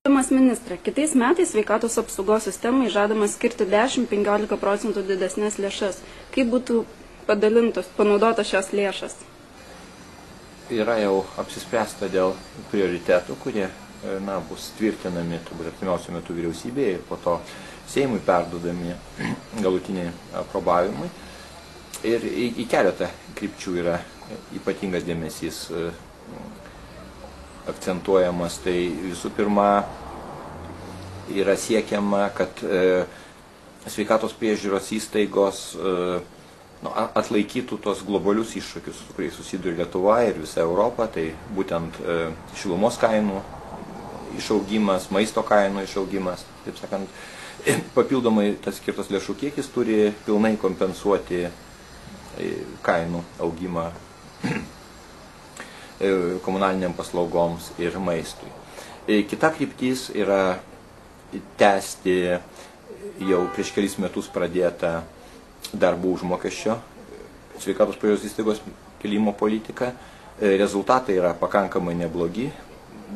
Gerbiamas ministre, kitais metais sveikatos apsaugos sistemai žadama skirti 10–15% didesnės lėšas. Kaip būtų panaudotas šios lėšas? Yra jau apsispręsta dėl prioritetų, kurie bus tvirtinami turbūt artimiausiu metu vyriausybėje ir po to Seimui perduodami galutiniai aprobavimui. Ir į keletą krypčių yra ypatingas dėmesys akcentuojamas. Tai visų pirma yra siekiama, kad sveikatos priežiūros įstaigos atlaikytų tos globalius iššūkius, su kuriais susiduria Lietuva ir visa Europa. Tai būtent šilumos kainų išaugimas, maisto kainų išaugimas, taip sakant. Papildomai tas skirtas lėšų kiekis turi pilnai kompensuoti kainų augimą komunaliniam paslaugoms ir maistui. Kita kryptis yra tęsti jau prieš kelis metus pradėtą darbų užmokesčio sveikatos priežiūros įstaigos kėlimo politiką. Rezultatai yra pakankamai neblogi.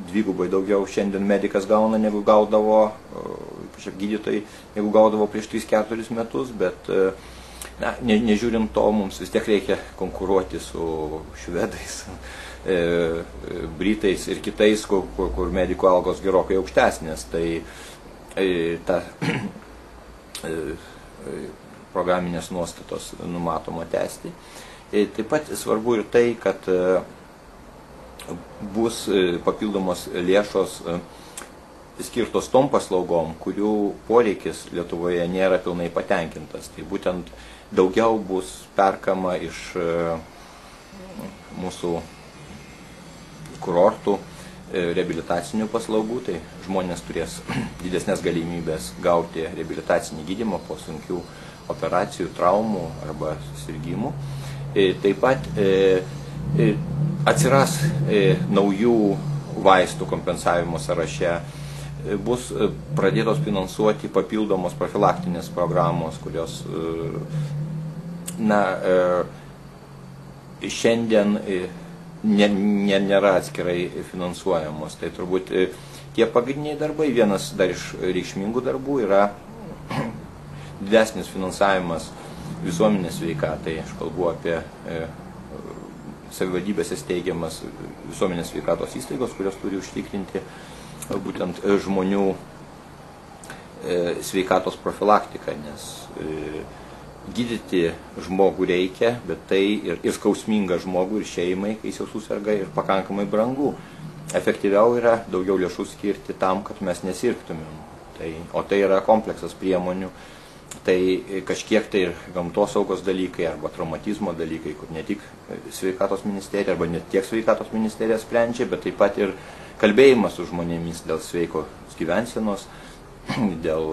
Dvigubai daugiau šiandien medikas gauna, negu gaudavo, gydytojai, negu gaudavo prieš 3–4 metus, bet nežiūrint to, mums vis tiek reikia konkuruoti su švedais, britais ir kitais, kur medikų algos gerokai aukštesnės. Tai ta programinės nuostatos numatoma tęsti. Taip pat svarbu ir tai, kad bus papildomos lėšos skirtos tom paslaugom, kurių poreikis Lietuvoje nėra pilnai patenkintas. Tai būtent daugiau bus perkama iš mūsų kurortų reabilitacinių paslaugų, tai žmonės turės didesnės galimybės gauti reabilitacinį gydymą po sunkių operacijų, traumų arba susirgymų. Taip pat atsiras naujų vaistų kompensavimo sąraše, bus pradėtos finansuoti papildomos profilaktinės programos, kurios šiandien nėra atskirai finansuojamos. Tai turbūt tie pagrindiniai darbai. Vienas dar iš reikšmingų darbų yra didesnis finansavimas visuomenės sveikatai. Aš kalbu apie savivaldybėse steigiamas visuomenės sveikatos įstaigos, kurios turi užtikrinti būtent žmonių sveikatos profilaktiką, nes gydyti žmogų reikia, bet tai ir skausminga žmogų ir šeimai, kai jis jau susirga, ir pakankamai brangu. Efektyviau yra daugiau lėšų skirti tam, kad mes nesirgtumėm. O tai yra kompleksas priemonių. Tai kažkiek tai ir gamtosaugos dalykai arba traumatizmo dalykai, kur ne tik sveikatos ministerija arba ne tiek sveikatos ministerija sprendžia, bet taip pat ir kalbėjimas su žmonėmis dėl sveikos gyvensenos, dėl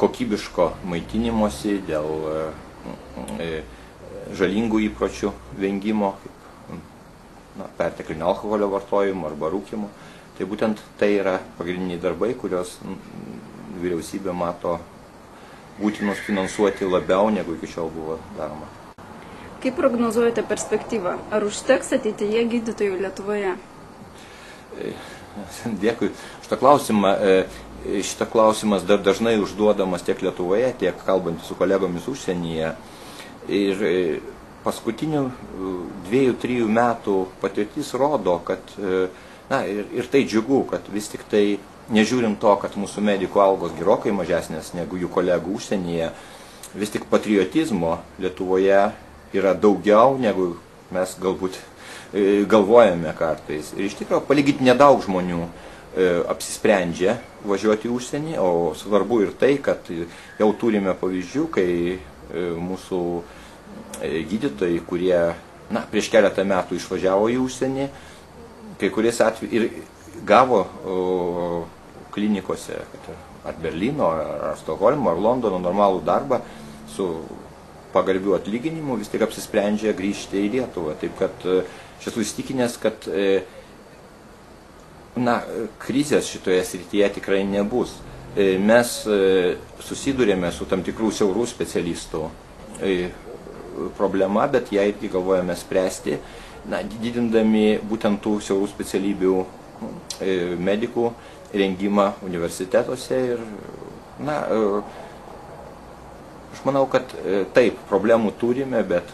kokybiško maitinimosi, dėl žalingų įpročių vengimo, kaip perteklinio alkoholio vartojimo arba rūkymo. Tai būtent tai yra pagrindiniai darbai, kurios vyriausybė mato būtinos finansuoti labiau, negu iki šiol buvo daroma. Kaip prognozuojate perspektyvą? Ar užteks ateityje gydytojų Lietuvoje? Dėkui. Šitą klausimas dar dažnai užduodamas tiek Lietuvoje, tiek kalbant su kolegomis užsienyje. Ir paskutinių 2–3 metų patirtis rodo, kad ir tai džiugu, kad vis tik tai nežiūrint to, kad mūsų medikų algos gerokai mažesnės negu jų kolegų užsienyje, vis tik patriotizmo Lietuvoje yra daugiau, negu mes galbūt galvojame kartais. Ir iš tikrųjų palyginti nedaug žmonių apsisprendžia važiuoti į užsienį, o svarbu ir tai, kad jau turime pavyzdžių, kai mūsų gydytojai, kurie prieš keletą metų išvažiavo į užsienį, kai kuriais atvejais ir gavo klinikose, ar Berlyno, ar Stokholmo, ar Londono normalų darbą su pagarbiu atlyginimu, vis tik apsisprendžia grįžti į Lietuvą. Taip kad aš esu įstikinęs, kad krizės šitoje srityje tikrai nebus. Mes susidurėme su tam tikrų siaurų specialistų problema, bet ją irgi galvojame spręsti, didindami būtent tų siaurų specialybių medikų rengimą universitetuose ir, aš manau, kad taip, problemų turime, bet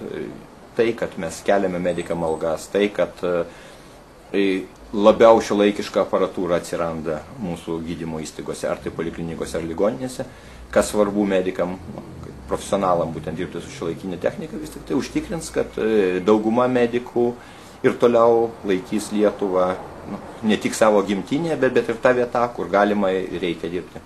tai, kad mes keliame medikam algas, tai, kad labiau šiuolaikiška aparatūra atsiranda mūsų gydymo įstaigose, ar tai poliklinikose, ar ligoninėse, kas svarbu medikam, profesionalam būtent dirbti su šiuolaikinė technika, vis tik tai užtikrins, kad dauguma medikų ir toliau laikys Lietuvą ne tik savo gimtinėje, bet ir tą vietą, kur galima ir reikia dirbti.